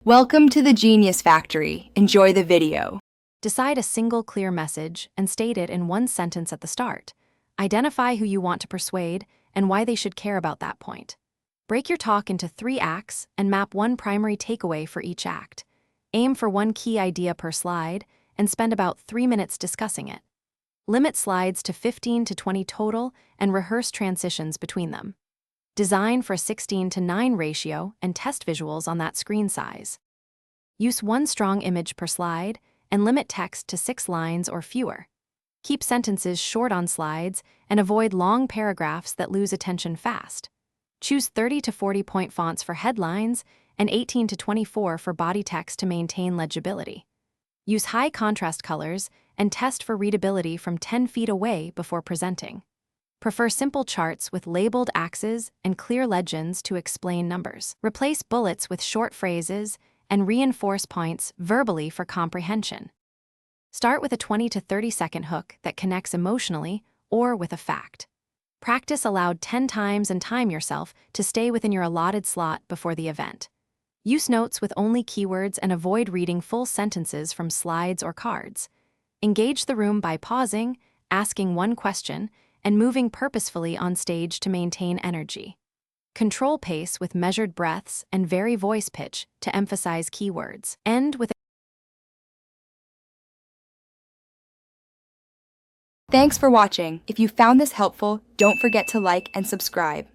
Welcome to the Genius Factory. Enjoy the video. Decide a single clear message and state it in one sentence at the start. Identify who you want to persuade and why they should care about that point. Break your talk into 3 acts and map one primary takeaway for each act. Aim for one key idea per slide and spend about 3 minutes discussing it. Limit slides to 15 to 20 total and rehearse transitions between them. Design for a 16:9 ratio and test visuals on that screen size. Use one strong image per slide and limit text to 6 lines or fewer. Keep sentences short on slides and avoid long paragraphs that lose attention fast. Choose 30 to 40 point fonts for headlines and 18 to 24 for body text to maintain legibility. Use high contrast colors and test for readability from 10 feet away before presenting. Prefer simple charts with labeled axes and clear legends to explain numbers. Replace bullets with short phrases and reinforce points verbally for comprehension. Start with a 20 to 30-second hook that connects emotionally or with a fact. Practice aloud 10 times and time yourself to stay within your allotted slot before the event. Use notes with only keywords and avoid reading full sentences from slides or cards. Engage the room by pausing, asking one question, and moving purposefully on stage to maintain energy. Control pace with measured breaths and vary voice pitch to emphasize keywords. End with Thanks for watching. If you found this helpful, don't forget to like and subscribe.